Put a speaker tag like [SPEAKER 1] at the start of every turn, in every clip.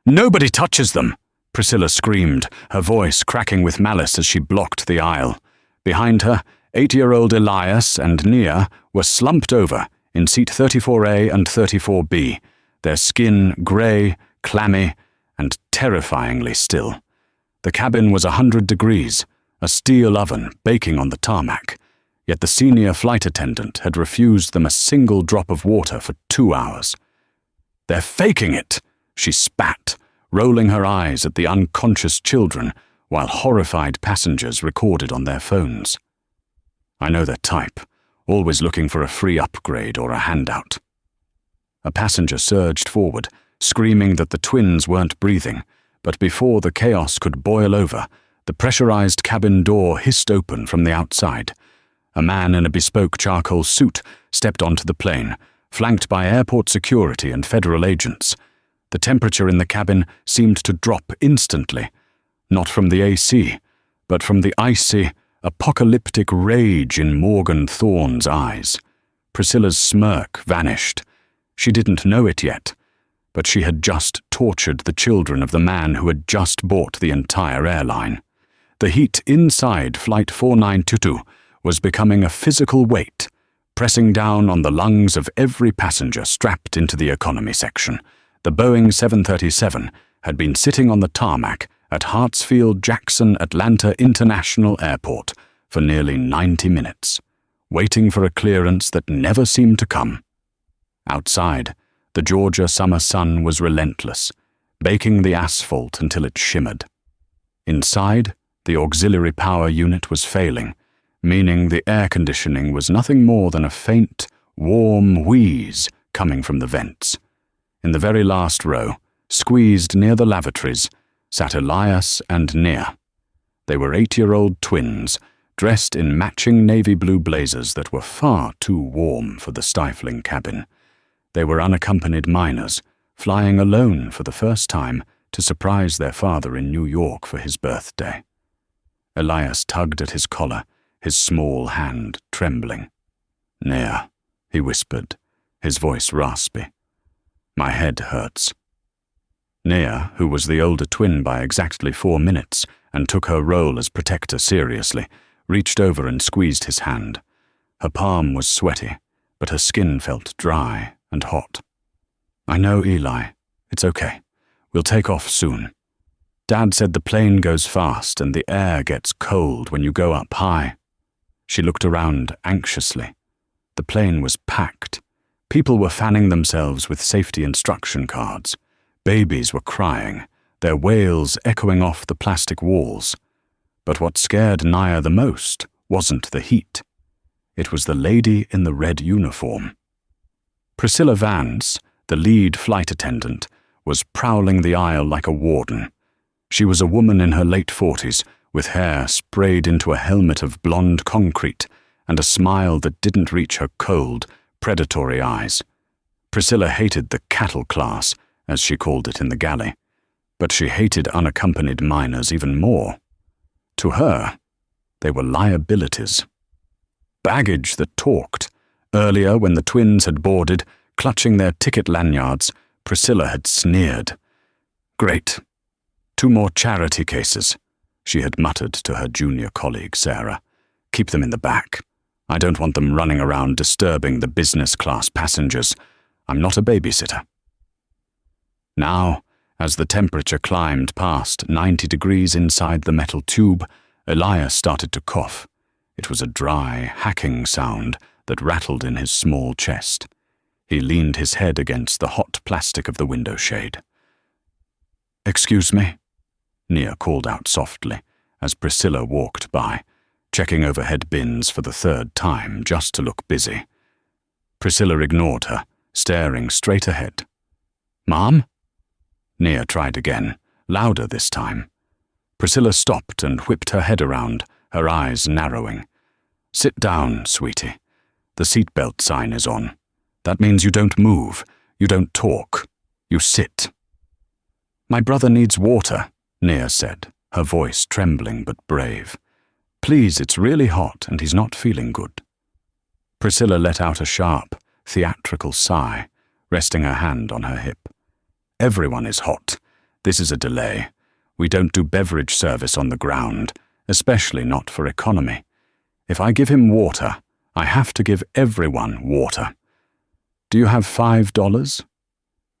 [SPEAKER 1] "Nobody touches them!" Priscilla screamed, her voice cracking with malice as she blocked the aisle. Behind her, 8-year-old Elias and Nia were slumped over in seat 34A and 34B, their skin grey, clammy, and terrifyingly still. The cabin was 100 degrees, a steel oven baking on the tarmac, yet the senior flight attendant had refused them a single drop of water for 2 hours. "They're faking it," she spat, rolling her eyes at the unconscious children while horrified passengers recorded on their phones. I know their type, always looking for a free upgrade or a handout. A passenger surged forward, screaming that the twins weren't breathing, but before the chaos could boil over, the pressurized cabin door hissed open from the outside. A man in a bespoke charcoal suit stepped onto the plane, flanked by airport security and federal agents. The temperature in the cabin seemed to drop instantly, not from the AC, but from the icy, apocalyptic rage in Morgan Thorne's eyes. Priscilla's smirk vanished. She didn't know it yet, but she had just tortured the children of the man who had just bought the entire airline. The heat inside Flight 4922 was becoming a physical weight, pressing down on the lungs of every passenger strapped into the economy section. The Boeing 737 had been sitting on the tarmac at Hartsfield-Jackson Atlanta International Airport for nearly 90 minutes, waiting for a clearance that never seemed to come. Outside, the Georgia summer sun was relentless, baking the asphalt until it shimmered. Inside, the auxiliary power unit was failing, meaning the air conditioning was nothing more than a faint, warm wheeze coming from the vents. In the very last row, squeezed near the lavatories, sat Elias and Nia. They were 8-year-old twins, dressed in matching navy blue blazers that were far too warm for the stifling cabin. They were unaccompanied minors, flying alone for the first time to surprise their father in New York for his birthday. Elias tugged at his collar, his small hand trembling. "Nia," he whispered, his voice raspy. "My head hurts." Nia, who was the older twin by exactly 4 minutes and took her role as protector seriously, reached over and squeezed his hand. Her palm was sweaty, but her skin felt dry and hot. "I know, Eli. It's okay. We'll take off soon. Dad said the plane goes fast and the air gets cold when you go up high." She looked around anxiously. The plane was packed. People were fanning themselves with safety instruction cards. Babies were crying, their wails echoing off the plastic walls. But what scared Nia the most wasn't the heat. It was the lady in the red uniform. Priscilla Vance, the lead flight attendant, was prowling the aisle like a warden. She was a woman in her late 40s, with hair sprayed into a helmet of blonde concrete and a smile that didn't reach her cold, predatory eyes. Priscilla hated the cattle class, as she called it in the galley, but she hated unaccompanied minors even more. To her, they were liabilities. Baggage that talked. Earlier, when the twins had boarded, clutching their ticket lanyards, Priscilla had sneered. "Great. 2 more charity cases," she had muttered to her junior colleague, Sarah. "Keep them in the back. I don't want them running around disturbing the business class passengers. I'm not a babysitter." Now, as the temperature climbed past 90 degrees inside the metal tube, Elias started to cough. It was a dry, hacking sound that rattled in his small chest. He leaned his head against the hot plastic of the window shade. "Excuse me," Nia called out softly as Priscilla walked by, checking overhead bins for the 3rd time just to look busy. Priscilla ignored her, staring straight ahead. "Mom?" Nia tried again, louder this time. Priscilla stopped and whipped her head around, her eyes narrowing. "Sit down, sweetie. The seatbelt sign is on. That means you don't move, you don't talk, you sit." "My brother needs water," Nia said, her voice trembling but brave. "Please, it's really hot and he's not feeling good." Priscilla let out a sharp, theatrical sigh, resting her hand on her hip. "Everyone is hot. This is a delay. We don't do beverage service on the ground, especially not for economy. If I give him water, I have to give everyone water. Do you have $5?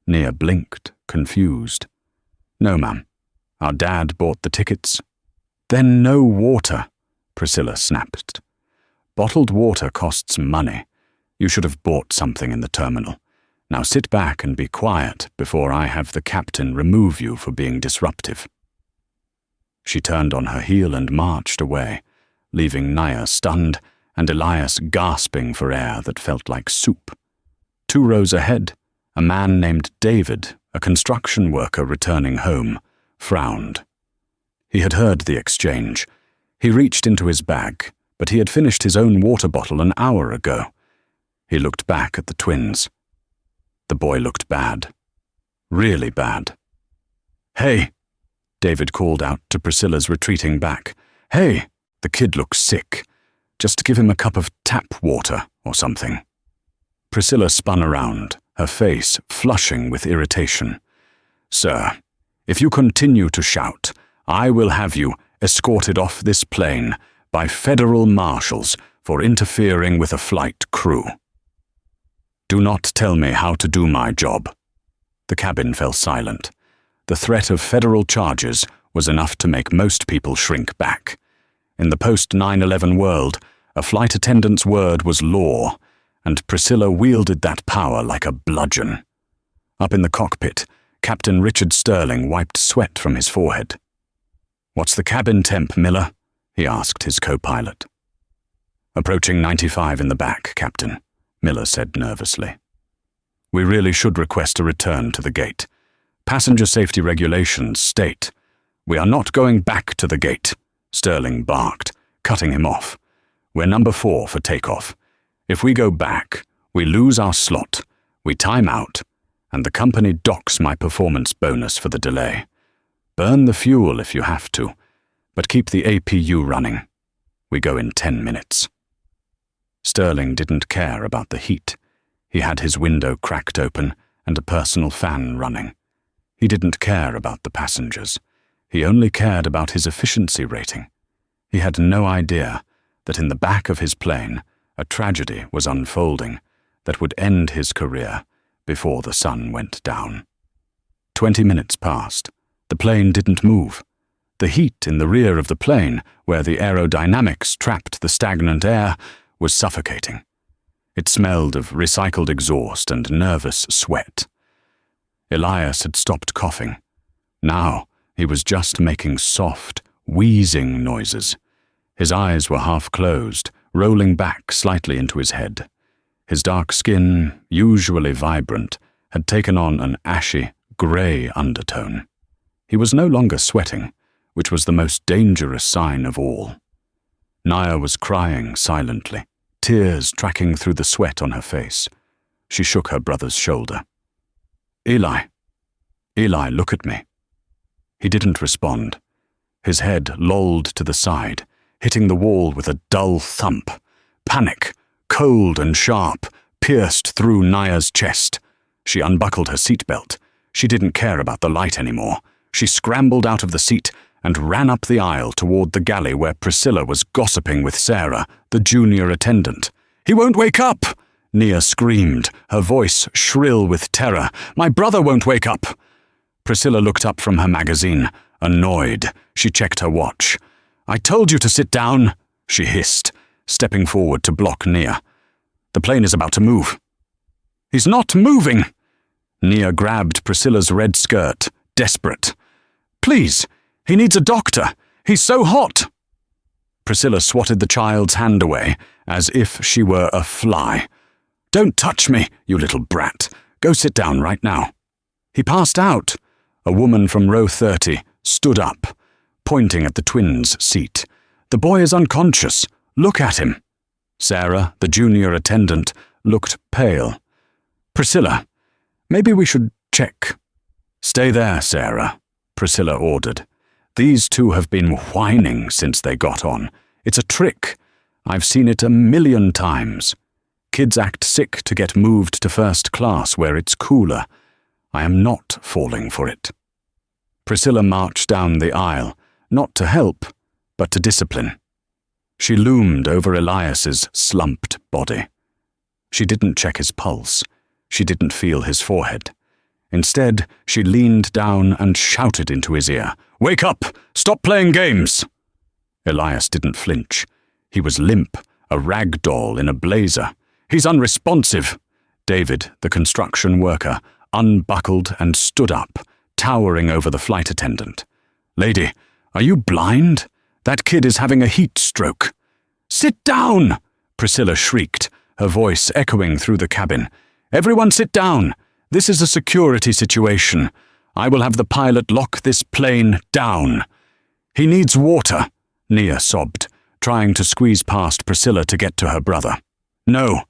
[SPEAKER 1] Nia blinked, confused. No, ma'am. Our dad bought the tickets. Then no water, Priscilla snapped. Bottled water costs money. You should have bought something in the terminal. Now sit back and be quiet before I have the captain remove you for being disruptive. She turned on her heel and marched away, leaving Nia stunned and Elias gasping for air that felt like soup. 2 rows ahead, a man named David, a construction worker returning home, frowned. He had heard the exchange. He reached into his bag, but he had finished his own water bottle an hour ago. He looked back at the twins. The boy looked bad. Really bad. "Hey," David called out to Priscilla's retreating back. "Hey, the kid looks sick. Just give him a cup of tap water or something." Priscilla spun around, her face flushing with irritation. "Sir, if you continue to shout, I will have you escorted off this plane by federal marshals for interfering with a flight crew. Do not tell me how to do my job." The cabin fell silent. The threat of federal charges was enough to make most people shrink back. In the post-9/11 world, a flight attendant's word was law, and Priscilla wielded that power like a bludgeon. Up in the cockpit, Captain Richard Sterling wiped sweat from his forehead. "What's the cabin temp, Miller?" he asked his co-pilot. "Approaching 95 in the back, Captain," Miller said nervously. "We really should request a return to the gate. Passenger safety regulations state." "We are not going back to the gate," Sterling barked, cutting him off. "We're number 4 for takeoff. If we go back, we lose our slot, we time out, and the company docks my performance bonus for the delay. Burn the fuel if you have to, but keep the APU running. We go in 10 minutes. Sterling didn't care about the heat. He had his window cracked open and a personal fan running. He didn't care about the passengers. He only cared about his efficiency rating. He had no idea that in the back of his plane, a tragedy was unfolding that would end his career before the sun went down. 20 minutes passed. The plane didn't move. The heat in the rear of the plane, where the aerodynamics trapped the stagnant air, was suffocating. It smelled of recycled exhaust and nervous sweat. Elias had stopped coughing. Now he was just making soft, wheezing noises. His eyes were half closed, rolling back slightly into his head. His dark skin, usually vibrant, had taken on an ashy, grey undertone. He was no longer sweating, which was the most dangerous sign of all. Nia was crying silently, tears tracking through the sweat on her face. She shook her brother's shoulder. Eli, look at me." He didn't respond. His head lolled to the side, hitting the wall with a dull thump. Panic, cold and sharp, pierced through Nia's chest. She unbuckled her seatbelt. She didn't care about the light anymore. She scrambled out of the seat and ran up the aisle toward the galley where Priscilla was gossiping with Sarah, the junior attendant. "He won't wake up!" Nia screamed, her voice shrill with terror. "My brother won't wake up!" Priscilla looked up from her magazine, annoyed. She checked her watch. "I told you to sit down," she hissed, stepping forward to block Nia. "The plane is about to move." "He's not moving!" Nia grabbed Priscilla's red skirt, desperate. "Please, he needs a doctor. He's so hot." Priscilla swatted the child's hand away, as if she were a fly. "Don't touch me, you little brat. Go sit down right now." "He passed out." A woman from row 30 stood up, pointing at the twins' seat. "The boy is unconscious. Look at him." Sarah, the junior attendant, looked pale. "Priscilla, maybe we should check." "Stay there, Sarah," Priscilla ordered. "These two have been whining since they got on. It's a trick. I've seen it 1,000,000 times. Kids act sick to get moved to first class where it's cooler. I am not falling for it." Priscilla marched down the aisle, not to help, but to discipline. She loomed over Elias's slumped body. She didn't check his pulse. She didn't feel his forehead. Instead, she leaned down and shouted into his ear, "Wake up! Stop playing games!" Elias didn't flinch. He was limp, a rag doll in a blazer. "He's unresponsive." David, the construction worker, unbuckled and stood up, towering over the flight attendant. "Lady, are you blind? That kid is having a heat stroke." "Sit down!" Priscilla shrieked, her voice echoing through the cabin. "Everyone sit down! This is a security situation. I will have the pilot lock this plane down." "He needs water," Nia sobbed, trying to squeeze past Priscilla to get to her brother. "No."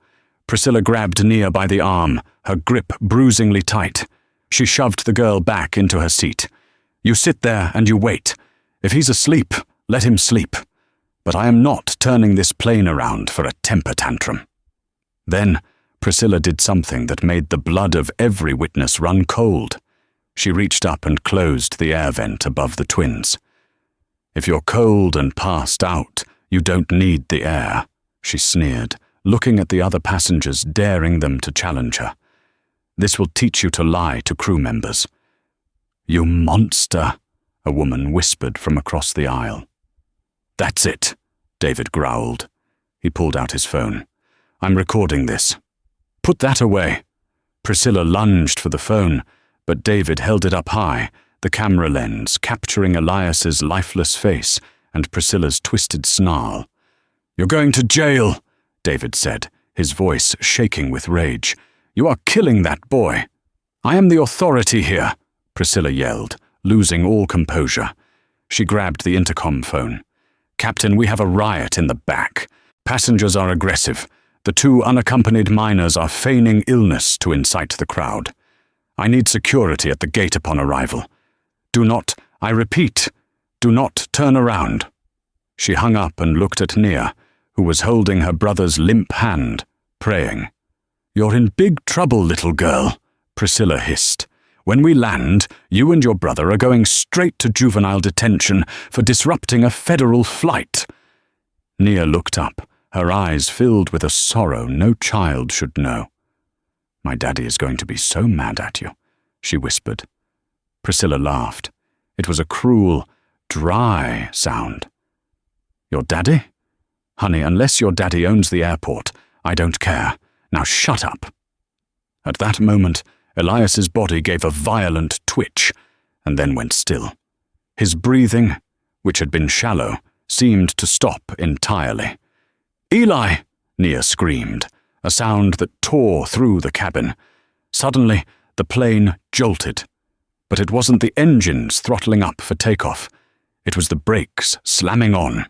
[SPEAKER 1] Priscilla grabbed Nia by the arm, her grip bruisingly tight. She shoved the girl back into her seat. "You sit there and you wait. If he's asleep, let him sleep. But I am not turning this plane around for a temper tantrum." Then, Priscilla did something that made the blood of every witness run cold. She reached up and closed the air vent above the twins. "If you're cold and passed out, you don't need the air," she sneered, looking at the other passengers, daring them to challenge her. "This will teach you to lie to crew members." "You monster," a woman whispered from across the aisle. "That's it," David growled. He pulled out his phone. "I'm recording this." "Put that away." Priscilla lunged for the phone, but David held it up high, the camera lens capturing Elias's lifeless face and Priscilla's twisted snarl. "You're going to jail," David said, his voice shaking with rage. "You are killing that boy." "I am the authority here," Priscilla yelled, losing all composure. She grabbed the intercom phone. "Captain, we have a riot in the back. Passengers are aggressive. The 2 unaccompanied minors are feigning illness to incite the crowd. I need security at the gate upon arrival. Do not, I repeat, do not turn around." She hung up and looked at Nia, who was holding her brother's limp hand, praying. "You're in big trouble, little girl," Priscilla hissed. "When we land, you and your brother are going straight to juvenile detention for disrupting a federal flight." Nia looked up, her eyes filled with a sorrow no child should know. "My daddy is going to be so mad at you," she whispered. Priscilla laughed. It was a cruel, dry sound. "Your daddy? Honey, unless your daddy owns the airport, I don't care. Now shut up." At that moment, Elias's body gave a violent twitch and then went still. His breathing, which had been shallow, seemed to stop entirely. "Eli!" Nia screamed, a sound that tore through the cabin. Suddenly, the plane jolted. But it wasn't the engines throttling up for takeoff. It was the brakes slamming on.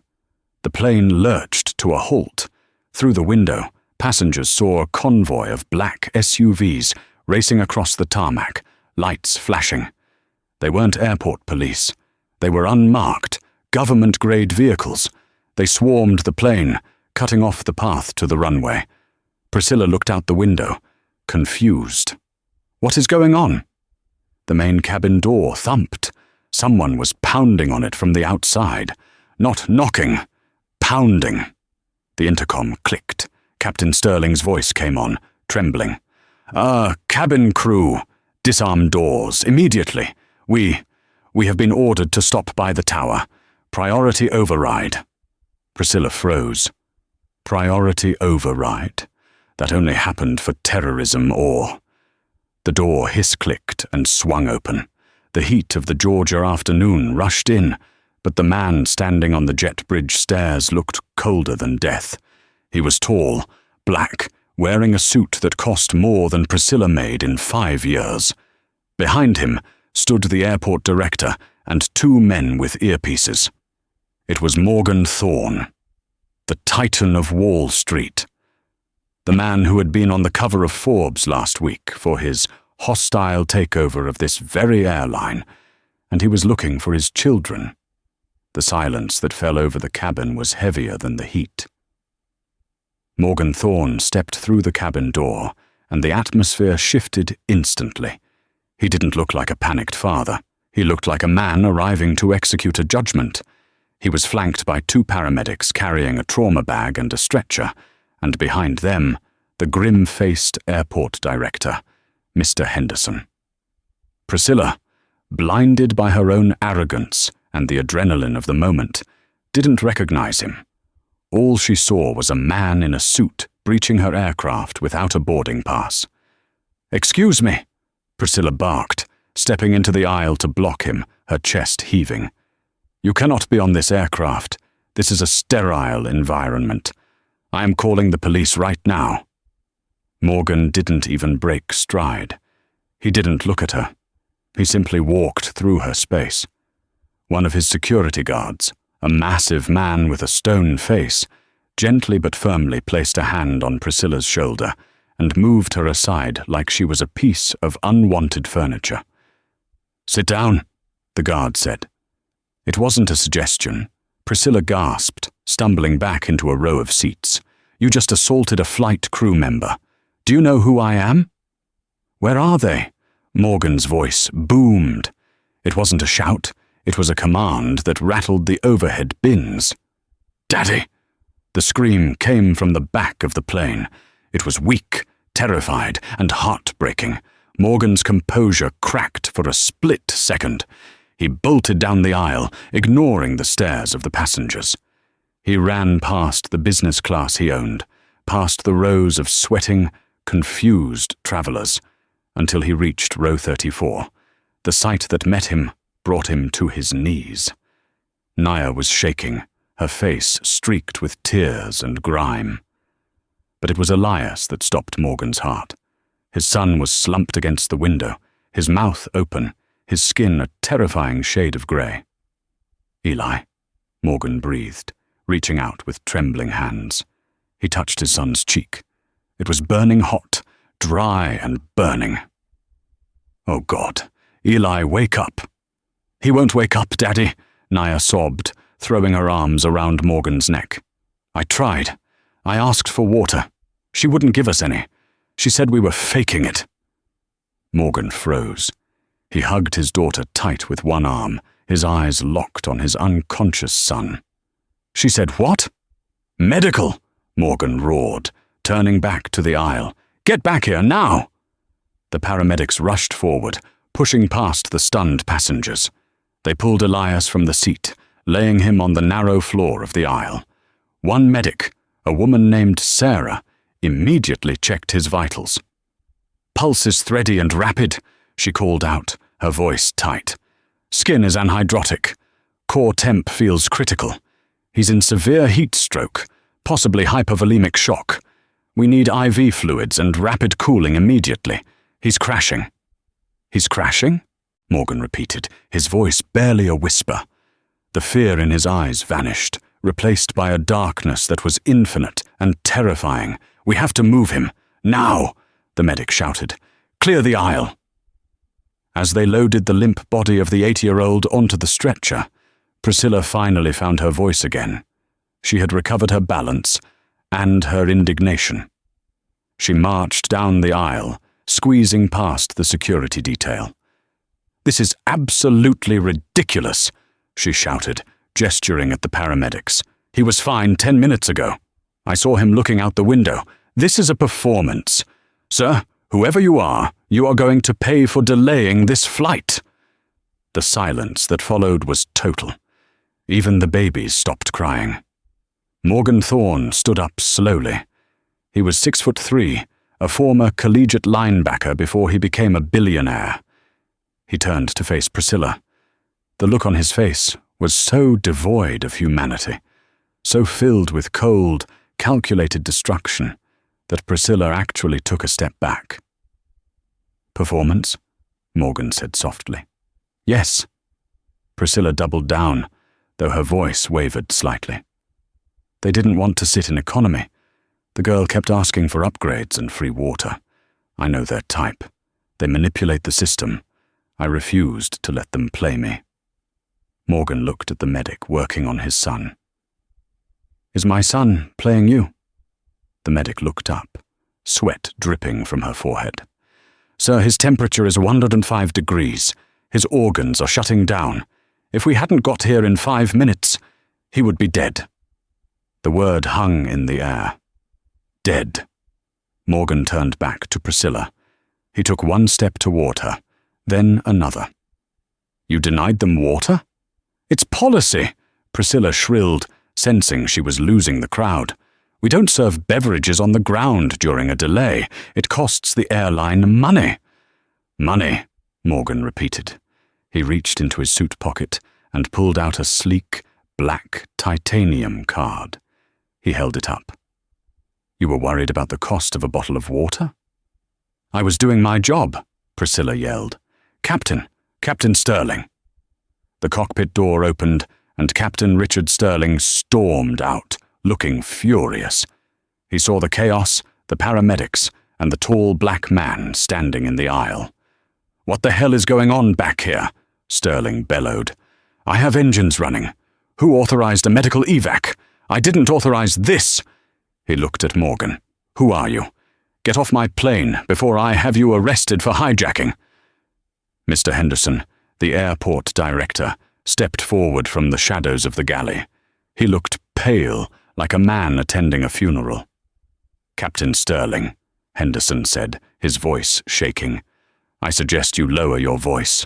[SPEAKER 1] The plane lurched to a halt. Through the window, passengers saw a convoy of black SUVs racing across the tarmac, lights flashing. They weren't airport police. They were unmarked, government-grade vehicles. They swarmed the plane, cutting off the path to the runway. Priscilla looked out the window, confused. "What is going on?" The main cabin door thumped. Someone was pounding on it from the outside. Not knocking, pounding. The intercom clicked. Captain Sterling's voice came on, trembling. Cabin crew, disarm doors, immediately. We have been ordered to stop by the tower. Priority override." Priscilla froze. Priority override? That only happened for terrorism or... The door hiss-clicked and swung open. The heat of the Georgia afternoon rushed in, but the man standing on the jet bridge stairs looked colder than death. He was tall, black, wearing a suit that cost more than Priscilla made in 5 years. Behind him stood the airport director and 2 men with earpieces. It was Morgan Thorne, the Titan of Wall Street. The man who had been on the cover of Forbes last week for his hostile takeover of this very airline, and he was looking for his children. The silence that fell over the cabin was heavier than the heat. Morgan Thorne stepped through the cabin door, and the atmosphere shifted instantly. He didn't look like a panicked father. He looked like a man arriving to execute a judgment. He was flanked by 2 paramedics carrying a trauma bag and a stretcher, and behind them, the grim-faced airport director, Mr. Henderson. Priscilla, blinded by her own arrogance and the adrenaline of the moment, didn't recognize him. All she saw was a man in a suit breaching her aircraft without a boarding pass. "Excuse me," Priscilla barked, stepping into the aisle to block him, her chest heaving. "You cannot be on this aircraft. This is a sterile environment. I am calling the police right now." Morgan didn't even break stride. He didn't look at her. He simply walked through her space. One of his security guards, a massive man with a stone face, gently but firmly placed a hand on Priscilla's shoulder and moved her aside like she was a piece of unwanted furniture. "Sit down," the guard said. It wasn't a suggestion. Priscilla gasped, stumbling back into a row of seats. "You just assaulted a flight crew member. Do you know who I am?" "Where are they?" Morgan's voice boomed. It wasn't a shout. It was a command that rattled the overhead bins. "Daddy!" The scream came from the back of the plane. It was weak, terrified, and heartbreaking. Morgan's composure cracked for a split second. He bolted down the aisle, ignoring the stares of the passengers. He ran past the business class he owned, past the rows of sweating, confused travelers, until he reached row 34. The sight that met him brought him to his knees. Naya was shaking, her face streaked with tears and grime. But it was Elias that stopped Morgan's heart. His son was slumped against the window, his mouth open, his skin a terrifying shade of grey. "Eli," Morgan breathed, reaching out with trembling hands. He touched his son's cheek. It was burning hot, dry and burning. "Oh God, Eli, wake up." "He won't wake up, Daddy," Naya sobbed, throwing her arms around Morgan's neck. "I tried. I asked for water. She wouldn't give us any. She said we were faking it." Morgan froze. He hugged his daughter tight with one arm, his eyes locked on his unconscious son. "She said what?" "Medical," Morgan roared, turning back to the aisle. "Get back here, now!" The paramedics rushed forward, pushing past the stunned passengers. They pulled Elias from the seat, laying him on the narrow floor of the aisle. One medic, a woman named Sarah, immediately checked his vitals. "Pulse is thready and rapid," she called out, her voice tight. "Skin is anhydrotic. Core temp feels critical. He's in severe heat stroke, possibly hypovolemic shock. We need IV fluids and rapid cooling immediately. He's crashing." "He's crashing?" Morgan repeated, his voice barely a whisper. The fear in his eyes vanished, replaced by a darkness that was infinite and terrifying. "We have to move him. Now!" the medic shouted. "Clear the aisle." As they loaded the limp body of the 80-year-old onto the stretcher, Priscilla finally found her voice again. She had recovered her balance and her indignation. She marched down the aisle, squeezing past the security detail. "This is absolutely ridiculous," she shouted, gesturing at the paramedics. "He was fine 10 minutes ago. I saw him looking out the window. This is a performance. Sir, whoever you are going to pay for delaying this flight." The silence that followed was total. Even the babies stopped crying. Morgan Thorne stood up slowly. He was 6'3", a former collegiate linebacker before he became a billionaire. He turned to face Priscilla. The look on his face was so devoid of humanity, so filled with cold, calculated destruction, that Priscilla actually took a step back. "Performance?" Morgan said softly. "Yes." Priscilla doubled down, though her voice wavered slightly. They didn't want to sit in economy. The girl kept asking for upgrades and free water. I know their type. They manipulate the system. I refused to let them play me. Morgan looked at the medic working on his son. "Is my son playing you?" The medic looked up, sweat dripping from her forehead. "Sir, his temperature is 105 degrees. His organs are shutting down. If we hadn't got here in 5 minutes, he would be dead." The word hung in the air. Dead. Morgan turned back to Priscilla. He took one step toward her, then another. "You denied them water?" "It's policy," Priscilla shrilled, sensing she was losing the crowd. "We don't serve beverages on the ground during a delay. It costs the airline money." "Money," Morgan repeated. He reached into his suit pocket and pulled out a sleek, black titanium card. He held it up. "You were worried about the cost of a bottle of water?" "I was doing my job," Priscilla yelled. Captain Sterling." The cockpit door opened, and Captain Richard Sterling stormed out, looking furious. He saw the chaos, the paramedics, and the tall black man standing in the aisle. "What the hell is going on back here?" Sterling bellowed. "I have engines running. Who authorized a medical evac? I didn't authorize this." He looked at Morgan. "Who are you? Get off my plane before I have you arrested for hijacking." Mr. Henderson, the airport director, stepped forward from the shadows of the galley. He looked pale, like a man attending a funeral. "Captain Sterling," Henderson said, his voice shaking. "I suggest you lower your voice."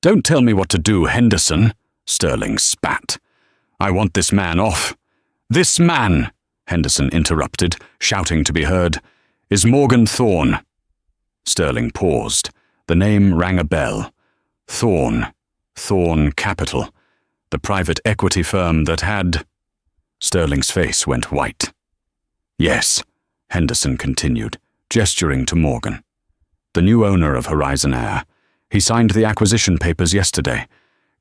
[SPEAKER 1] "Don't tell me what to do, Henderson," Sterling spat. "I want this man off." "This man," Henderson interrupted, shouting to be heard, "is Morgan Thorne." Sterling paused. The name rang a bell. Thorne Capital, the private equity firm that had... Sterling's face went white. "Yes," Henderson continued, gesturing to Morgan. "The new owner of Horizon Air. He signed the acquisition papers yesterday.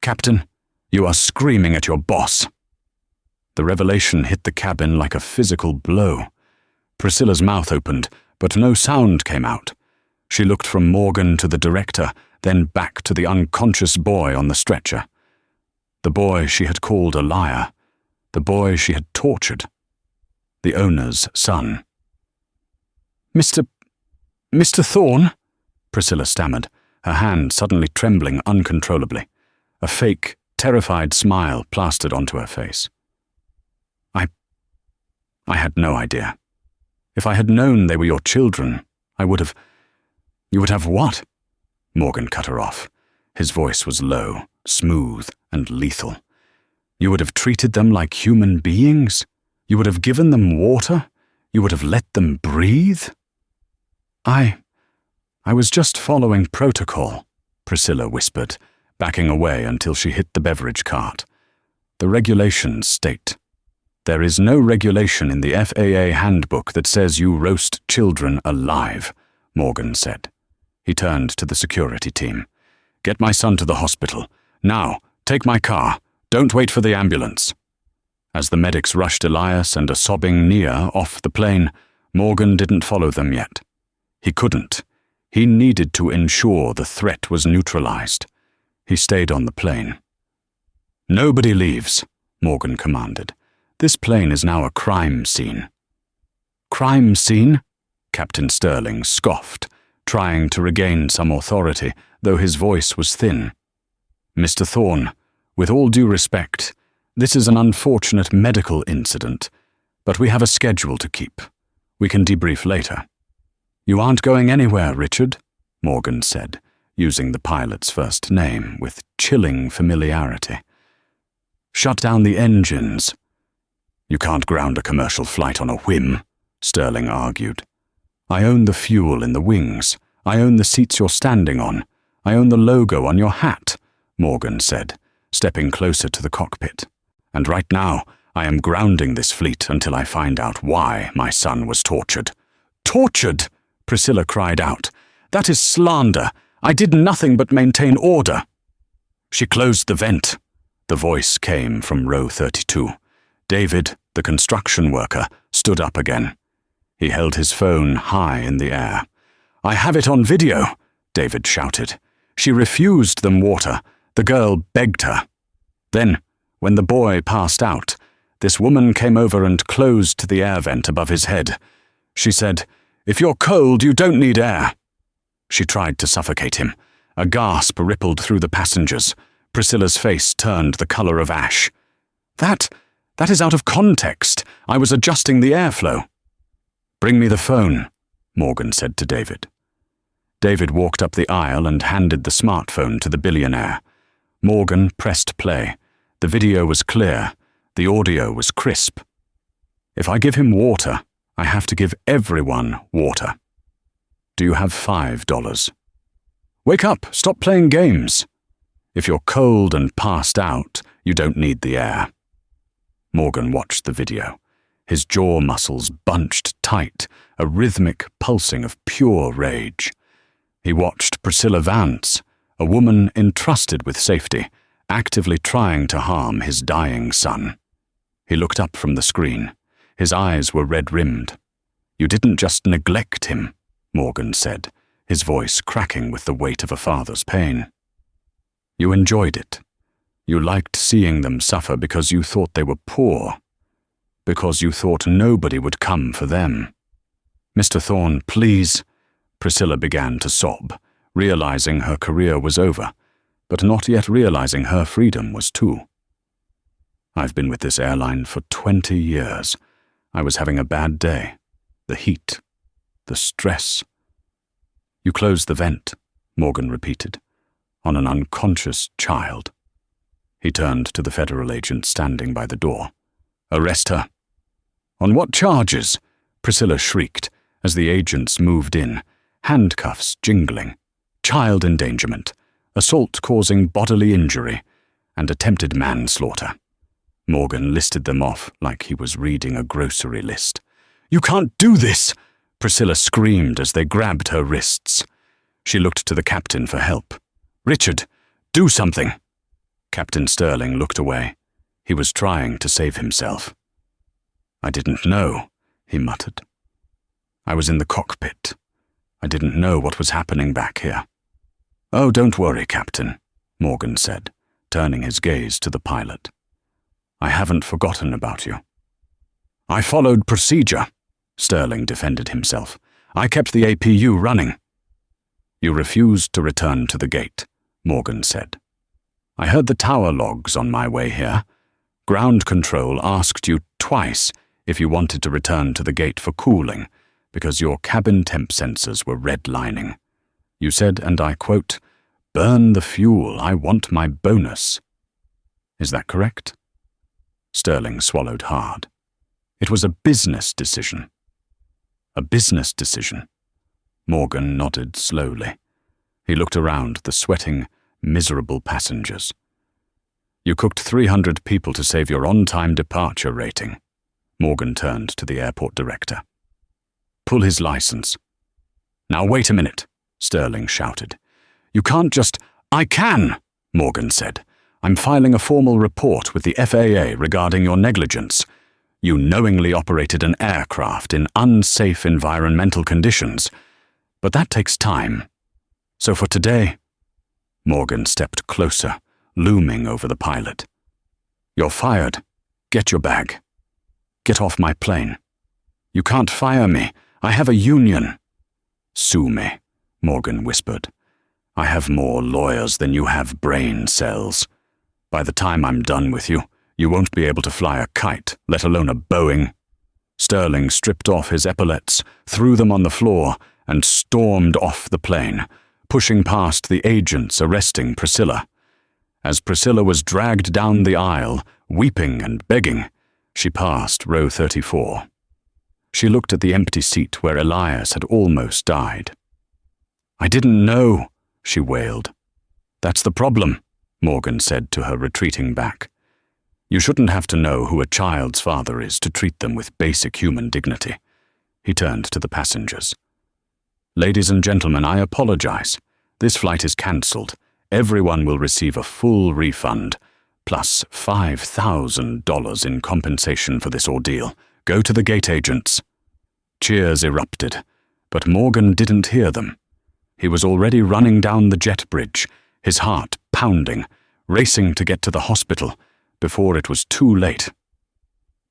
[SPEAKER 1] Captain, you are screaming at your boss." The revelation hit the cabin like a physical blow. Priscilla's mouth opened, but no sound came out. She looked from Morgan to the director, then back to the unconscious boy on the stretcher. The boy she had called a liar. The boy she had tortured. The owner's son. Mr. Thorne?" Priscilla stammered, her hand suddenly trembling uncontrollably. A fake, terrified smile plastered onto her face. I had no idea. If I had known they were your children, I would have... You would have what?" Morgan cut her off. His voice was low, smooth, and lethal. "You would have treated them like human beings? You would have given them water? You would have let them breathe?" I was just following protocol," Priscilla whispered, backing away until she hit the beverage cart. "The regulations state. There is no regulation in the FAA handbook that says you roast children alive," Morgan said. He turned to the security team. "Get my son to the hospital. Now, take my car. Don't wait for the ambulance." As the medics rushed Elias and a sobbing Nia off the plane, Morgan didn't follow them yet. He couldn't. He needed to ensure the threat was neutralized. He stayed on the plane. "Nobody leaves," Morgan commanded. "This plane is now a crime scene." "Crime scene?" Captain Sterling scoffed, trying to regain some authority, though his voice was thin. "Mr. Thorne, with all due respect, this is an unfortunate medical incident, but we have a schedule to keep. We can debrief later." "You aren't going anywhere, Richard," Morgan said, using the pilot's first name with chilling familiarity. "Shut down the engines." "You can't ground a commercial flight on a whim," Sterling argued. "I own the fuel in the wings. I own the seats you're standing on. I own the logo on your hat," Morgan said, stepping closer to the cockpit. "And right now, I am grounding this fleet until I find out why my son was tortured." "Tortured?" Priscilla cried out. "That is slander. I did nothing but maintain order." "She closed the vent." The voice came from row 32. David, the construction worker, stood up again. He held his phone high in the air. "I have it on video," David shouted. "She refused them water. The girl begged her. Then, when the boy passed out, this woman came over and closed the air vent above his head. She said, 'If you're cold, you don't need air.' She tried to suffocate him, A gasp rippled through the passengers. Priscilla's face turned the color of ash. That is out of context. I was adjusting the airflow." "Bring me the phone," Morgan said to David. David walked up the aisle and handed the smartphone to the billionaire. Morgan pressed play. The video was clear. The audio was crisp. "If I give him water, I have to give everyone water. Do you have $5? Wake up, stop playing games. If you're cold and passed out, you don't need the air." Morgan watched the video. His jaw muscles bunched tight, a rhythmic pulsing of pure rage. He watched Priscilla Vance, a woman entrusted with safety, actively trying to harm his dying son. He looked up from the screen. His eyes were red-rimmed. "You didn't just neglect him," Morgan said, his voice cracking with the weight of a father's pain. "You enjoyed it. You liked seeing them suffer because you thought they were poor, because you thought nobody would come for them." "Mr. Thorne, please," Priscilla began to sob, realizing her career was over, but not yet realizing her freedom was too. "I've been with this airline for 20 years. I was having a bad day. The heat. The stress." "You closed the vent," Morgan repeated, "on an unconscious child." He turned to the federal agent standing by the door. "Arrest her." "On what charges?" Priscilla shrieked as the agents moved in, handcuffs jingling. "Child endangerment, assault causing bodily injury, and attempted manslaughter." Morgan listed them off like he was reading a grocery list. "You can't do this!" Priscilla screamed as they grabbed her wrists. She looked to the captain for help. "Richard, do something!" Captain Sterling looked away. He was trying to save himself. "I didn't know," he muttered. "I was in the cockpit. I didn't know what was happening back here." "Oh, don't worry, Captain," Morgan said, turning his gaze to the pilot. "I haven't forgotten about you." "I followed procedure," Sterling defended himself. "I kept the APU running." "You refused to return to the gate," Morgan said. "I heard the tower logs on my way here. Ground control asked you twice if you wanted to return to the gate for cooling, because your cabin temp sensors were redlining. You said, and I quote, 'Burn the fuel, I want my bonus.' Is that correct?" Sterling swallowed hard. It was a business decision. A business decision. Morgan nodded slowly. He looked around the sweating, miserable passengers. "You cooked 300 people to save your on-time departure rating." Morgan turned to the airport director. "Pull his license." "Now wait a minute," Sterling shouted. "You can't just—" "I can," Morgan said. "I'm filing a formal report with the FAA regarding your negligence. You knowingly operated an aircraft in unsafe environmental conditions. But that takes time. So for today—" Morgan stepped closer, looming over the pilot. "You're fired. Get your bag. Get off my plane." "You can't fire me. I have a union." "Sue me," Morgan whispered. "I have more lawyers than you have brain cells. By the time I'm done with you, you won't be able to fly a kite, let alone a Boeing." Sterling stripped off his epaulets, threw them on the floor, and stormed off the plane, pushing past the agents arresting Priscilla. As Priscilla was dragged down the aisle, weeping and begging, she passed row 34. She looked at the empty seat where Elias had almost died. "I didn't know," she wailed. "That's the problem," Morgan said to her retreating back. "You shouldn't have to know who a child's father is to treat them with basic human dignity." He turned to the passengers. "Ladies and gentlemen, I apologize. This flight is cancelled. Everyone will receive a full refund, plus $5,000 in compensation for this ordeal. Go to the gate agents." Cheers erupted, but Morgan didn't hear them. He was already running down the jet bridge, his heart pounding, racing to get to the hospital before it was too late.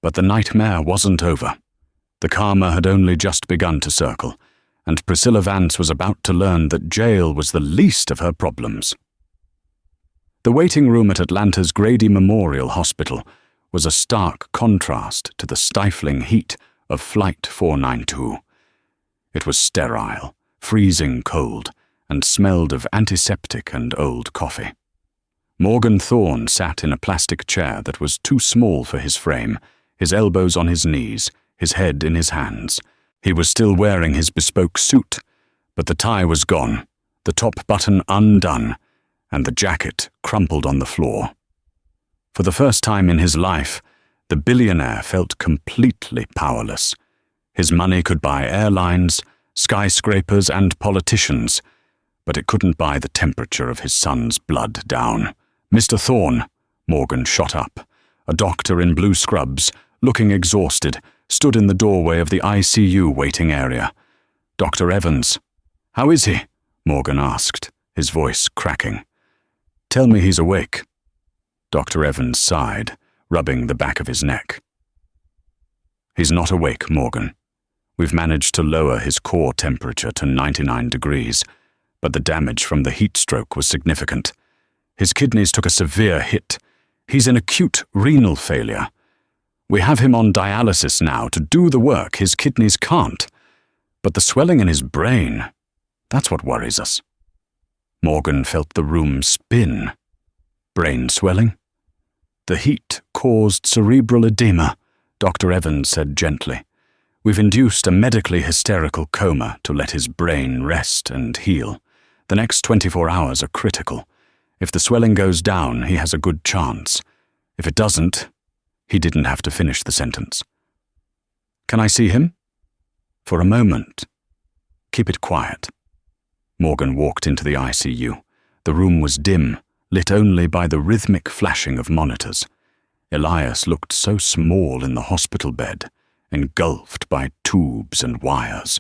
[SPEAKER 1] But the nightmare wasn't over. The karma had only just begun to circle, and Priscilla Vance was about to learn that jail was the least of her problems. The waiting room at Atlanta's Grady Memorial Hospital was a stark contrast to the stifling heat of Flight 492. It was sterile, freezing cold, and smelled of antiseptic and old coffee. Morgan Thorne sat in a plastic chair that was too small for his frame, his elbows on his knees, his head in his hands. He was still wearing his bespoke suit, but the tie was gone, the top button undone, and the jacket crumpled on the floor. For the first time in his life, the billionaire felt completely powerless. His money could buy airlines, skyscrapers, and politicians, but it couldn't buy the temperature of his son's blood down. "Mr. Thorne," Morgan shot up. A doctor in blue scrubs, looking exhausted, stood in the doorway of the ICU waiting area. "Dr. Evans." "How is he?" Morgan asked, his voice cracking. "Tell me he's awake." Dr. Evans sighed, rubbing the back of his neck. "He's not awake, Morgan. We've managed to lower his core temperature to 99 degrees, but the damage from the heat stroke was significant. His kidneys took a severe hit. He's in acute renal failure. We have him on dialysis now to do the work his kidneys can't. But the swelling in his brain, that's what worries us." Morgan felt the room spin. Brain swelling? "The heat caused cerebral edema," Dr. Evans said gently. "We've induced a medically hysterical coma to let his brain rest and heal. The next 24 hours are critical. If the swelling goes down, he has a good chance. If it doesn't..." He didn't have to finish the sentence. "Can I see him?" "For a moment. Keep it quiet." Morgan walked into the ICU. The room was dim, lit only by the rhythmic flashing of monitors. Elias looked so small in the hospital bed, engulfed by tubes and wires.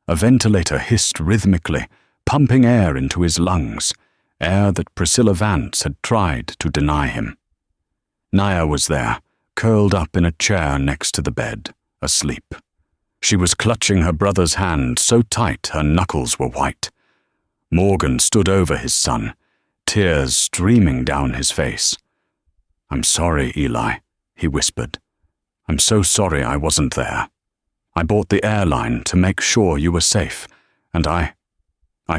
[SPEAKER 1] A ventilator hissed rhythmically, pumping air into his lungs, air that Priscilla Vance had tried to deny him. Naya was there, curled up in a chair next to the bed, asleep. She was clutching her brother's hand so tight her knuckles were white. Morgan stood over his son, tears streaming down his face. "I'm sorry, Eli," he whispered. "I'm so sorry I wasn't there. I bought the airline to make sure you were safe, and I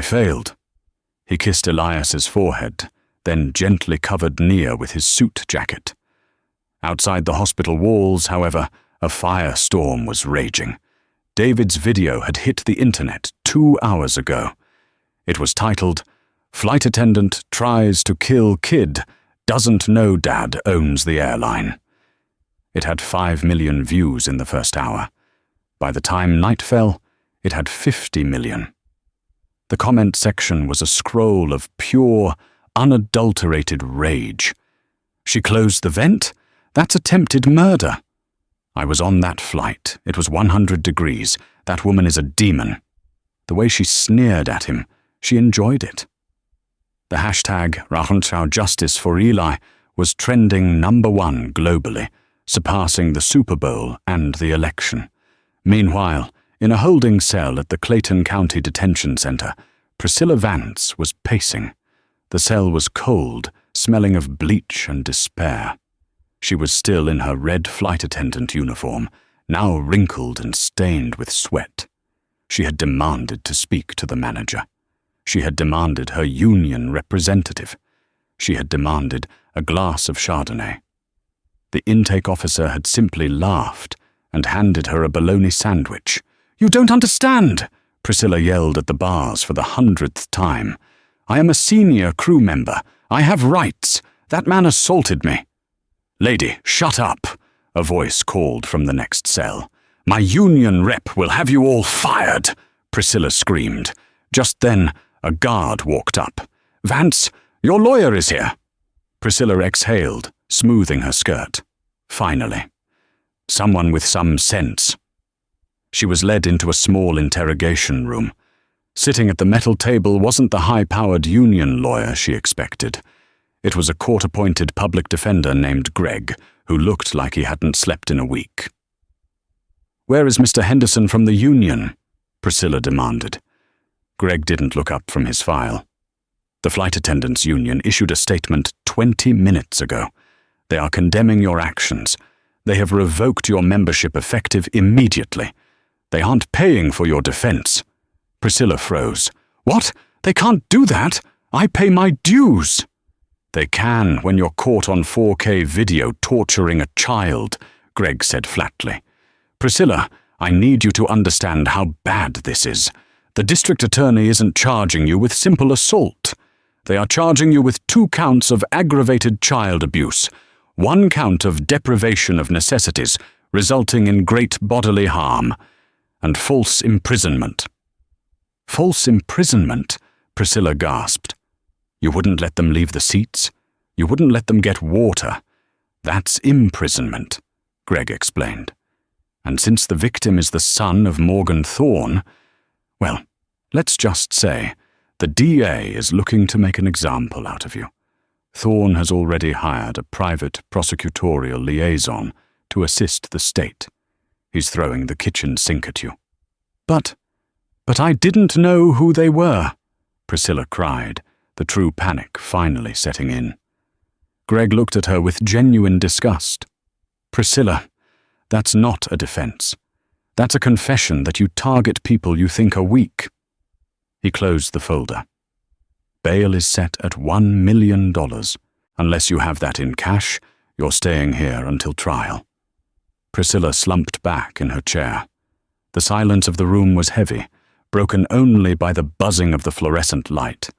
[SPEAKER 1] failed." He kissed Elias's forehead, then gently covered Nia with his suit jacket. Outside the hospital walls, however, a firestorm was raging. David's video had hit the internet 2 hours ago. It was titled, "Flight Attendant Tries to Kill Kid, Doesn't Know Dad Owns the Airline." It had 5 million views in the first hour. By the time night fell, it had 50 million. The comment section was a scroll of pure, unadulterated rage. "She closed the vent? That's attempted murder. I was on that flight. It was 100 degrees. That woman is a demon." The way she sneered at him, she enjoyed it. The hashtag Rachenschau Justice for Eli was trending #1 globally, surpassing the Super Bowl and the election. Meanwhile, in a holding cell at the Clayton County Detention Center, Priscilla Vance was pacing. The cell was cold, smelling of bleach and despair. She was still in her red flight attendant uniform, now wrinkled and stained with sweat. She had demanded to speak to the manager. She had demanded her union representative. She had demanded a glass of Chardonnay. The intake officer had simply laughed and handed her a bologna sandwich. "You don't understand!" Priscilla yelled at the bars for the 100th time. "I am a senior crew member. I have rights. That man assaulted me." "Lady, shut up," a voice called from the next cell. "My union rep will have you all fired," Priscilla screamed. Just then, a guard walked up. "Vance, your lawyer is here." Priscilla exhaled, smoothing her skirt. Finally. Someone with some sense. She was led into a small interrogation room. Sitting at the metal table wasn't the high-powered union lawyer she expected. It was a court-appointed public defender named Greg, who looked like he hadn't slept in a week. "Where is Mr. Henderson from the union?" Priscilla demanded. Greg didn't look up from his file. The Flight Attendants Union issued a statement 20 minutes ago. They are condemning your actions. They have revoked your membership effective immediately. They aren't paying for your defense. Priscilla froze. What? They can't do that! I pay my dues! They can when you're caught on 4K video torturing a child, Greg said flatly. Priscilla, I need you to understand how bad this is. The district attorney isn't charging you with simple assault. They are charging you with 2 counts of aggravated child abuse, 1 count of deprivation of necessities resulting in great bodily harm, and false imprisonment. False imprisonment? Priscilla gasped. You wouldn't let them leave the seats? You wouldn't let them get water? That's imprisonment, Greg explained. And since the victim is the son of Morgan Thorne, well, let's just say the DA is looking to make an example out of you. Thorne has already hired a private prosecutorial liaison to assist the state. He's throwing the kitchen sink at you. But I didn't know who they were, Priscilla cried, the true panic finally setting in. Greg looked at her with genuine disgust. Priscilla, that's not a defense. That's a confession that you target people you think are weak. He closed the folder. Bail is set at $1 million. Unless you have that in cash, you're staying here until trial. Priscilla slumped back in her chair. The silence of the room was heavy, broken only by the buzzing of the fluorescent light,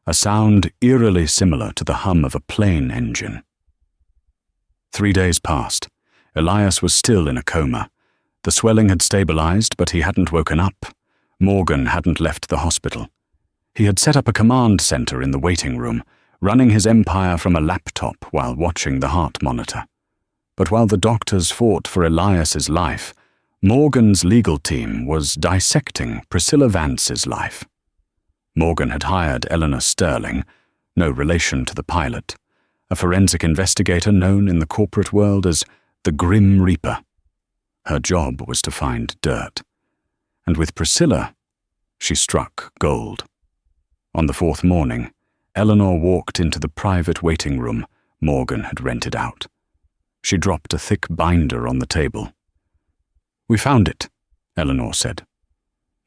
[SPEAKER 1] a sound eerily similar to the hum of a plane engine. 3 days passed. Elias was still in a coma. The swelling had stabilized, but he hadn't woken up. Morgan hadn't left the hospital. He had set up a command center in the waiting room, running his empire from a laptop while watching the heart monitor. But while the doctors fought for Elias's life, Morgan's legal team was dissecting Priscilla Vance's life. Morgan had hired Eleanor Sterling, no relation to the pilot, a forensic investigator known in the corporate world as the Grim Reaper. Her job was to find dirt. And with Priscilla, she struck gold. On the 4th morning, Eleanor walked into the private waiting room Morgan had rented out. She dropped a thick binder on the table. We found it, Eleanor said.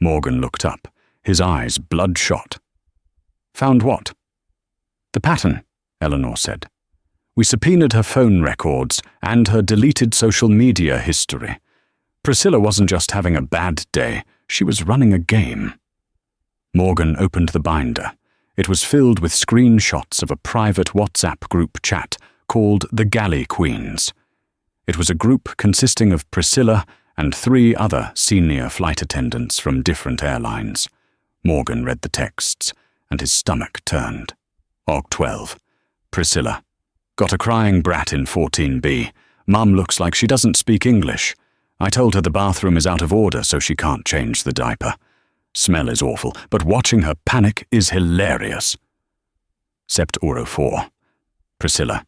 [SPEAKER 1] Morgan looked up, his eyes bloodshot. Found what? The pattern, Eleanor said. We subpoenaed her phone records and her deleted social media history. Priscilla wasn't just having a bad day, she was running a game. Morgan opened the binder. It was filled with screenshots of a private WhatsApp group chat called the Galley Queens. It was a group consisting of Priscilla and 3 other senior flight attendants from different airlines. Morgan read the texts, and his stomach turned. Og 12. Priscilla. Got a crying brat in 14B. Mum looks like she doesn't speak English. I told her the bathroom is out of order so she can't change the diaper. Smell is awful, but watching her panic is hilarious. Sept Oro 4. Priscilla.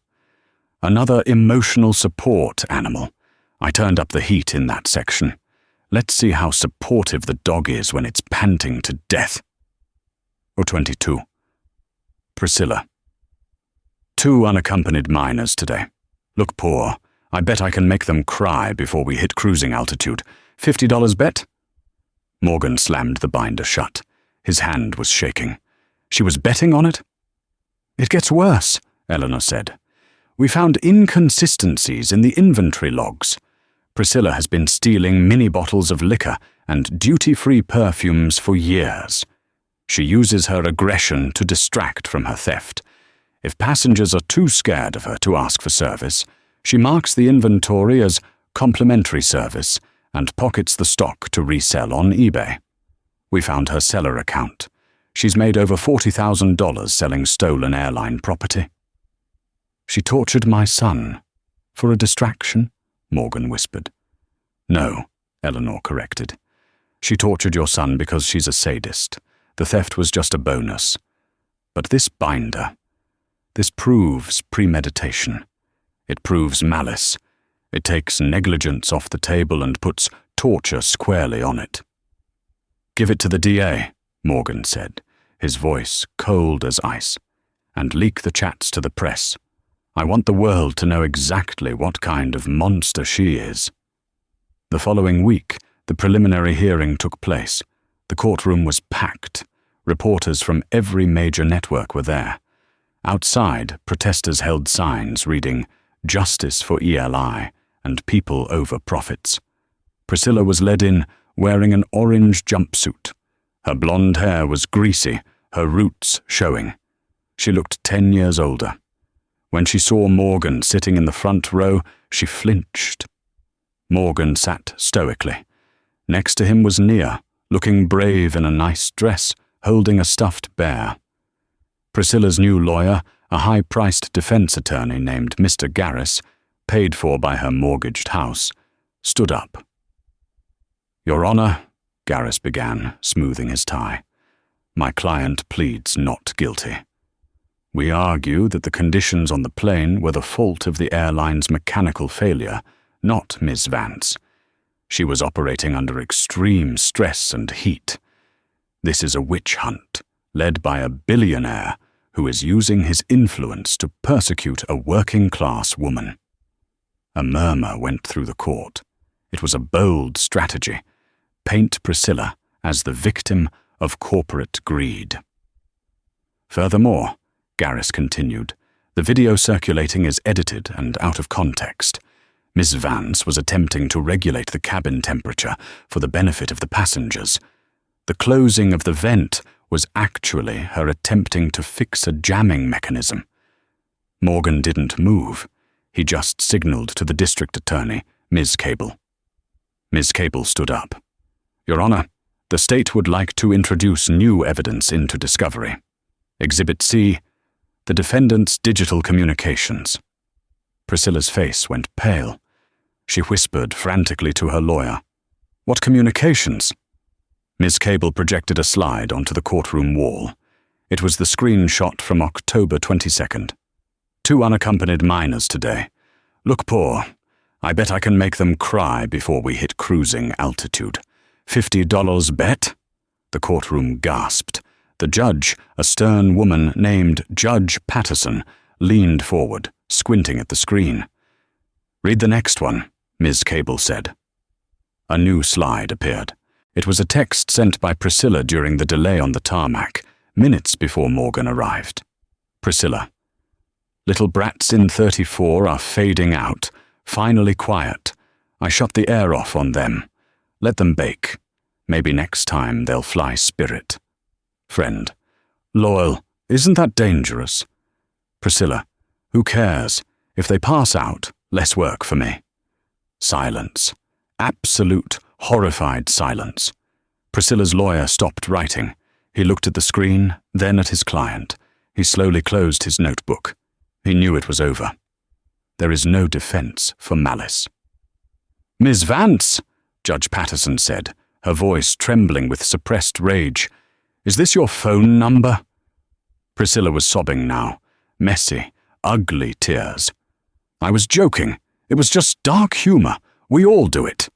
[SPEAKER 1] Another emotional support animal. I turned up the heat in that section. Let's see how supportive the dog is when it's panting to death. Or 22. Priscilla. 2 unaccompanied minors today. Look poor. I bet I can make them cry before we hit cruising altitude. $50 bet? Morgan slammed the binder shut. His hand was shaking. She was betting on it? It gets worse, Eleanor said. We found inconsistencies in the inventory logs. Priscilla has been stealing mini bottles of liquor and duty-free perfumes for years. She uses her aggression to distract from her theft. If passengers are too scared of her to ask for service, she marks the inventory as complimentary service and pockets the stock to resell on eBay. We found her seller account. She's made over $40,000 selling stolen airline property. She tortured my son. For a distraction? Morgan whispered. No, Eleanor corrected. She tortured your son because she's a sadist. The theft was just a bonus. But this binder, this proves premeditation. It proves malice. It takes negligence off the table and puts torture squarely on it. Give it to the DA, Morgan said, his voice cold as ice, and leak the chats to the press. I want the world to know exactly what kind of monster she is. The following week, the preliminary hearing took place. The courtroom was packed. Reporters from every major network were there. Outside, protesters held signs reading, "Justice for ELI" and "People over profits." Priscilla was led in wearing an orange jumpsuit. Her blonde hair was greasy, her roots showing. She looked 10 years older. When she saw Morgan sitting in the front row, she flinched. Morgan sat stoically. Next to him was Nia, looking brave in a nice dress, holding a stuffed bear. Priscilla's new lawyer, a high-priced defense attorney named Mr. Garris, paid for by her mortgaged house, stood up. "Your Honor," Garris began, smoothing his tie, "my client pleads not guilty. We argue that the conditions on the plane were the fault of the airline's mechanical failure, not Ms. Vance. She was operating under extreme stress and heat. This is a witch hunt, led by a billionaire who is using his influence to persecute a working-class woman." A murmur went through the court. It was a bold strategy. Paint Priscilla as the victim of corporate greed. Furthermore, Garris continued, the video circulating is edited and out of context. Miss Vance was attempting to regulate the cabin temperature for the benefit of the passengers. The closing of the vent was actually her attempting to fix a jamming mechanism. Morgan didn't move. He just signaled to the district attorney, Ms. Cable. Ms. Cable stood up. "Your Honor, the state would like to introduce new evidence into discovery. Exhibit C, the defendant's digital communications." Priscilla's face went pale. She whispered frantically to her lawyer. "What communications?" Ms. Cable projected a slide onto the courtroom wall. It was the screenshot from October 22nd. "2 unaccompanied minors today. Look poor. I bet I can make them cry before we hit cruising altitude. $50 bet?" The courtroom gasped. The judge, a stern woman named Judge Patterson, leaned forward, squinting at the screen. "Read the next one," Ms. Cable said. A new slide appeared. It was a text sent by Priscilla during the delay on the tarmac, minutes before Morgan arrived. Priscilla. "Little brats in 34 are fading out, finally quiet. I shut the air off on them. Let them bake. Maybe next time they'll fly Spirit." Friend. "Loyal, isn't that dangerous?" Priscilla. "Who cares? If they pass out, less work for me." Silence. Absolute, horrified silence. Priscilla's lawyer stopped writing. He looked at the screen, then at his client. He slowly closed his notebook. He knew it was over. There is no defense for malice. "Ms. Vance," Judge Patterson said, her voice trembling with suppressed rage. "Is this your phone number?" Priscilla was sobbing now. Messy, ugly tears. "I was joking. It was just dark humor. We all do it."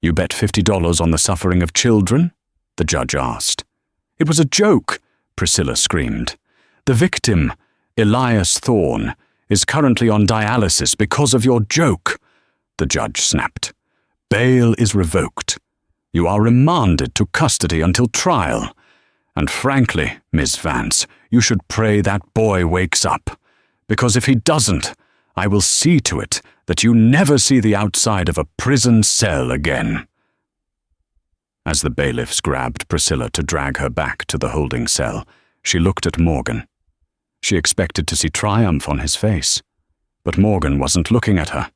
[SPEAKER 1] "You bet $50 on the suffering of children?" the judge asked. "It was a joke," Priscilla screamed. "The victim, Elias Thorne, is currently on dialysis because of your joke," the judge snapped. "Bail is revoked. You are remanded to custody until trial. And frankly, Miss Vance, you should pray that boy wakes up. Because if he doesn't, I will see to it that you never see the outside of a prison cell again." As the bailiffs grabbed Priscilla to drag her back to the holding cell, she looked at Morgan. She expected to see triumph on his face. But Morgan wasn't looking at her.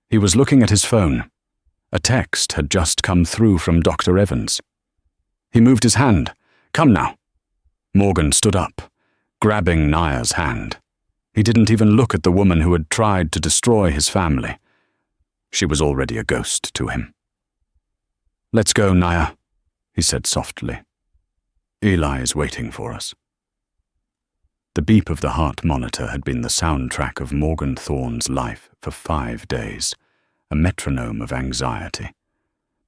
[SPEAKER 1] He was looking at his phone. A text had just come through from Dr. Evans. He moved his hand. "Come now." Morgan stood up, grabbing Naya's hand. He didn't even look at the woman who had tried to destroy his family. She was already a ghost to him. "Let's go, Naya," he said softly. "Eli is waiting for us." The beep of the heart monitor had been the soundtrack of Morgan Thorne's life for 5 days, a metronome of anxiety.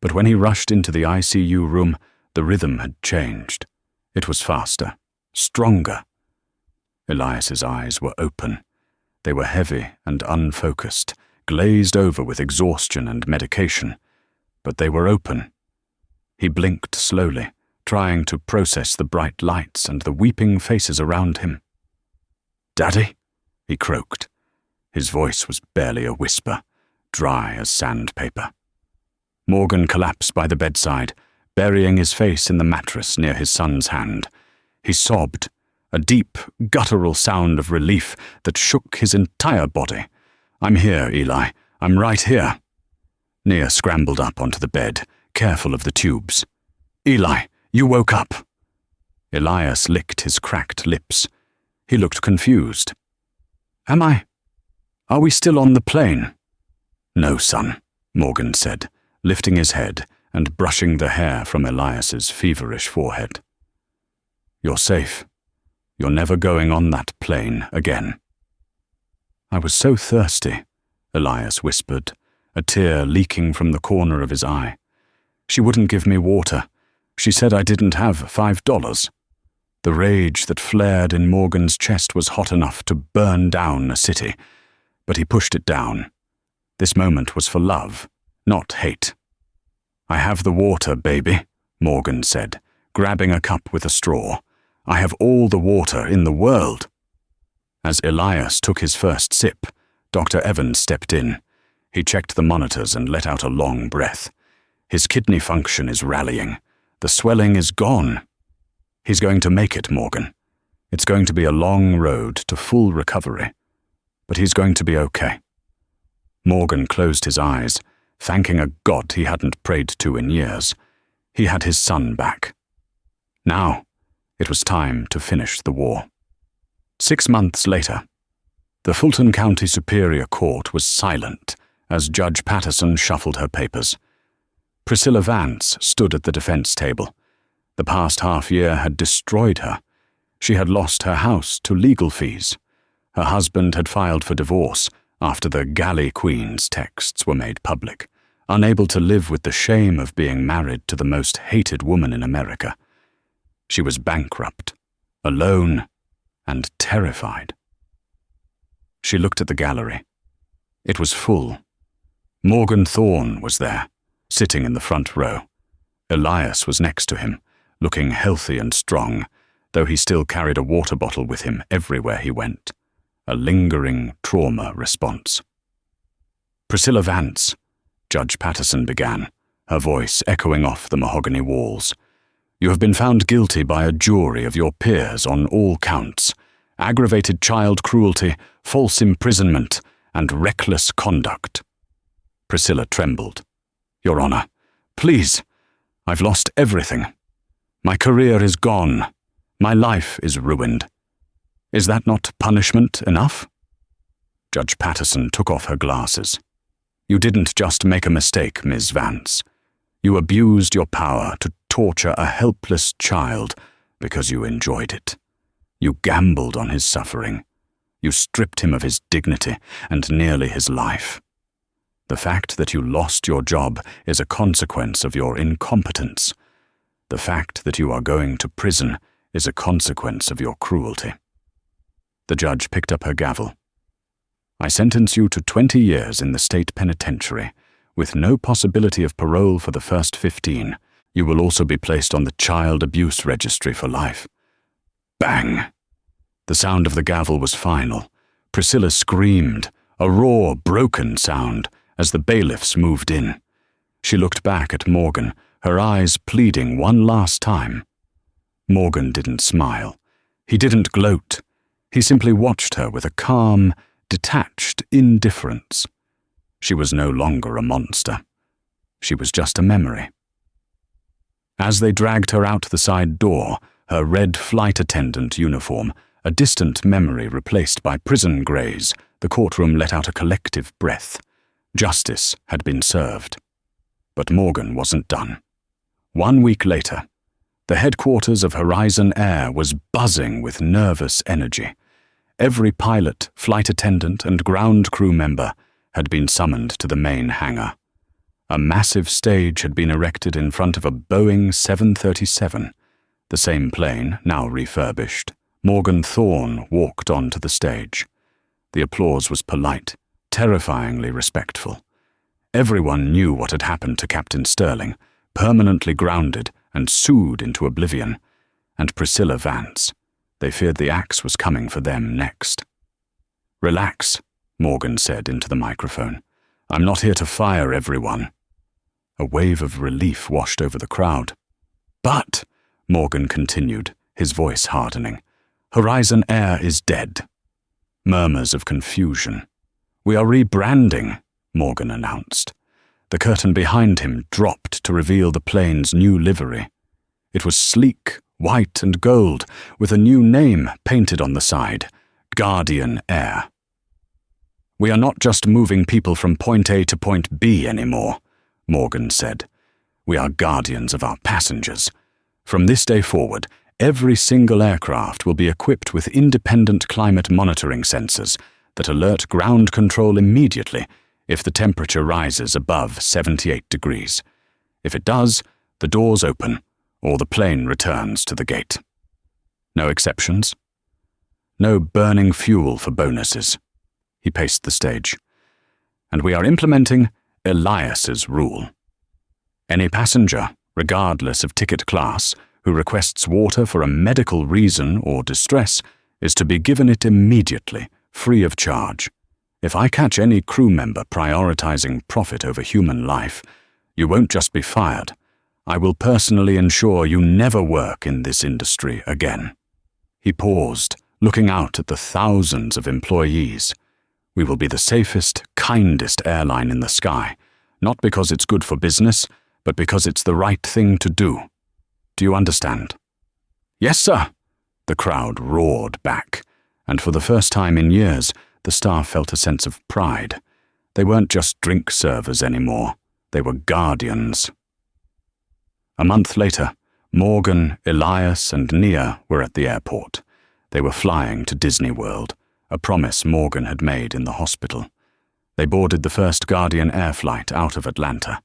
[SPEAKER 1] But when he rushed into the ICU room, The rhythm had changed. It was faster, stronger. Elias's eyes were open. They were heavy and unfocused, glazed over with exhaustion and medication, but they were open. He blinked slowly, trying to process the bright lights and the weeping faces around him. "Daddy?" he croaked. His voice was barely a whisper, dry as sandpaper. Morgan collapsed by the bedside, burying his face in the mattress near his son's hand. He sobbed, a deep, guttural sound of relief that shook his entire body. "I'm here, Eli. I'm right here." Nia scrambled up onto the bed, careful of the tubes. "Eli, you woke up." Elias licked his cracked lips. He looked confused. Are we still on the plane?" "No, son," Morgan said, lifting his head and brushing the hair from Elias's feverish forehead. "You're safe. You're never going on that plane again." "I was so thirsty," Elias whispered, a tear leaking from the corner of his eye. "She wouldn't give me water. She said I didn't have $5. The rage that flared in Morgan's chest was hot enough to burn down a city, but he pushed it down. This moment was for love, not hate. "I have the water, baby," Morgan said, grabbing a cup with a straw. "I have all the water in the world." As Elias took his first sip, Dr. Evans stepped in. He checked the monitors and let out a long breath. "His kidney function is rallying. The swelling is gone. He's going to make it, Morgan. It's going to be a long road to full recovery, but he's going to be okay." Morgan closed his eyes, thanking a God he hadn't prayed to in years. He had his son back. Now, it was time to finish the war. 6 months later, the Fulton County Superior Court was silent as Judge Patterson shuffled her papers. Priscilla Vance stood at the defense table. The past half-year had destroyed her. She had lost her house to legal fees. Her husband had filed for divorce after the Galley Queen's texts were made public, unable to live with the shame of being married to the most hated woman in America. She was bankrupt, alone, and terrified. She looked at the gallery. It was full. Morgan Thorne was there, sitting in the front row. Elias was next to him, looking healthy and strong, though he still carried a water bottle with him everywhere he went. A lingering trauma response. "Priscilla Vance," Judge Patterson began, her voice echoing off the mahogany walls. "You have been found guilty by a jury of your peers on all counts: aggravated child cruelty, false imprisonment, and reckless conduct." Priscilla trembled. "Your Honor, please, I've lost everything. My career is gone. My life is ruined. Is that not punishment enough?" Judge Patterson took off her glasses. "You didn't just make a mistake, Ms. Vance. You abused your power to torture a helpless child because you enjoyed it. You gambled on his suffering. You stripped him of his dignity and nearly his life. The fact that you lost your job is a consequence of your incompetence. The fact that you are going to prison is a consequence of your cruelty." The judge picked up her gavel. "I sentence you to 20 years in the state penitentiary, with no possibility of parole for the first 15. You will also be placed on the child abuse registry for life." Bang! The sound of the gavel was final. Priscilla screamed, a raw, broken sound, as the bailiffs moved in. She looked back at Morgan, her eyes pleading one last time. Morgan didn't smile. He didn't gloat. He simply watched her with a calm, detached indifference. She was no longer a monster. She was just a memory. As they dragged her out the side door, her red flight attendant uniform, a distant memory replaced by prison greys, the courtroom let out a collective breath. Justice had been served. But Morgan wasn't done. 1 week later, the headquarters of Horizon Air was buzzing with nervous energy. Every pilot, flight attendant, and ground crew member had been summoned to the main hangar. A massive stage had been erected in front of a Boeing 737. The same plane, now refurbished. Morgan Thorne walked onto the stage. The applause was polite, terrifyingly respectful. Everyone knew what had happened to Captain Sterling, permanently grounded and sued into oblivion, and Priscilla Vance. They feared the axe was coming for them next. "Relax," Morgan said into the microphone. "I'm not here to fire everyone." A wave of relief washed over the crowd. "But," Morgan continued, his voice hardening, "Horizon Air is dead." Murmurs of confusion. "We are rebranding," Morgan announced. The curtain behind him dropped to reveal the plane's new livery. It was sleek, white and gold, with a new name painted on the side, Guardian Air. "We are not just moving people from point A to point B anymore," Morgan said. "We are guardians of our passengers. From this day forward, every single aircraft will be equipped with independent climate monitoring sensors that alert ground control immediately if the temperature rises above 78 degrees. If it does, the doors open, or the plane returns to the gate. No exceptions? No burning fuel for bonuses." He paced the stage. "And we are implementing Elias's rule. Any passenger, regardless of ticket class, who requests water for a medical reason or distress is to be given it immediately, free of charge. If I catch any crew member prioritizing profit over human life, you won't just be fired. I will personally ensure you never work in this industry again." He paused, looking out at the thousands of employees. "We will be the safest, kindest airline in the sky, not because it's good for business, but because it's the right thing to do. Do you understand?" "Yes, sir," the crowd roared back, and for the first time in years, the staff felt a sense of pride. They weren't just drink servers anymore. They were guardians. A month later, Morgan, Elias, and Nia were at the airport. They were flying to Disney World, a promise Morgan had made in the hospital. They boarded the first Guardian Air flight out of Atlanta.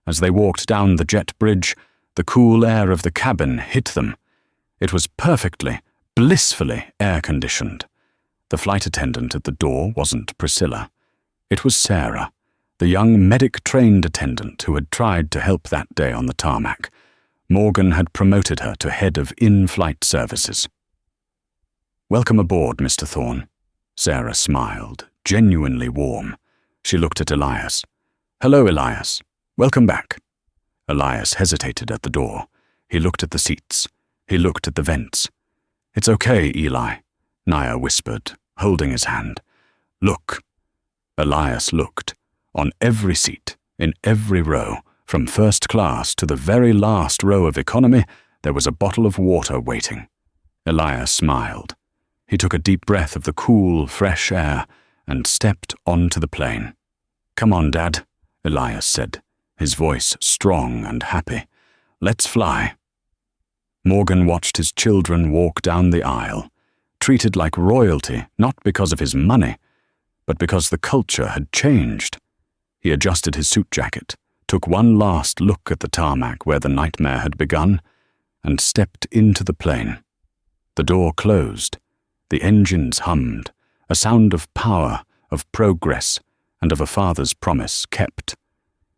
[SPEAKER 1] As they walked down the jet bridge, the cool air of the cabin hit them. It was perfectly, blissfully air-conditioned. The flight attendant at the door wasn't Priscilla. It was Sarah, the young medic-trained attendant who had tried to help that day on the tarmac. Morgan had promoted her to head of in-flight services. "Welcome aboard, Mr. Thorne." Sarah smiled, genuinely warm. She looked at Elias. "Hello, Elias. Welcome back." Elias hesitated at the door. He looked at the seats. He looked at the vents. "It's okay, Eli," Nia whispered, holding his hand. "Look." Elias looked. On every seat, in every row, from first class to the very last row of economy, there was a bottle of water waiting. Elias smiled. He took a deep breath of the cool, fresh air and stepped onto the plane. "Come on, Dad," Elias said, his voice strong and happy. "Let's fly." Morgan watched his children walk down the aisle, treated like royalty not because of his money, but because the culture had changed. He adjusted his suit jacket, took one last look at the tarmac where the nightmare had begun, and stepped into the plane. The door closed. The engines hummed, a sound of power, of progress, and of a father's promise kept.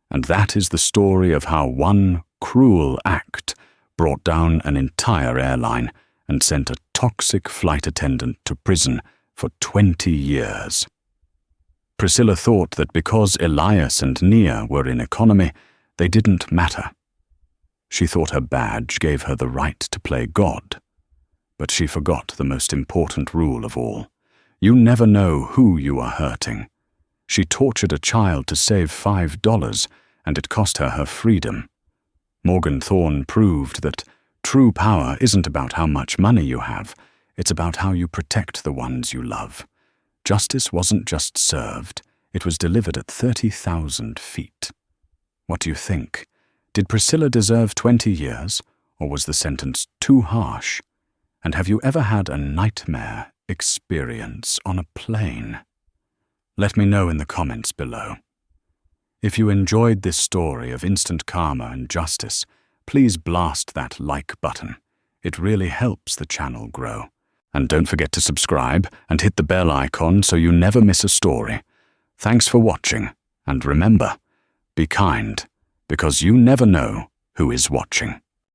[SPEAKER 1] And that is the story of how one cruel act brought down an entire airline and sent a toxic flight attendant to prison for 20 years. Priscilla thought that because Elias and Nia were in economy, they didn't matter. She thought her badge gave her the right to play God. But she forgot the most important rule of all. You never know who you are hurting. She tortured a child to save $5, and it cost her her freedom. Morgan Thorne proved that true power isn't about how much money you have, it's about how you protect the ones you love. Justice wasn't just served, it was delivered at 30,000 feet. What do you think? Did Priscilla deserve 20 years, or was the sentence too harsh? And have you ever had a nightmare experience on a plane? Let me know in the comments below. If you enjoyed this story of instant karma and justice, please blast that like button. It really helps the channel grow. And don't forget to subscribe and hit the bell icon so you never miss a story. Thanks for watching, and remember, be kind, because you never know who is watching.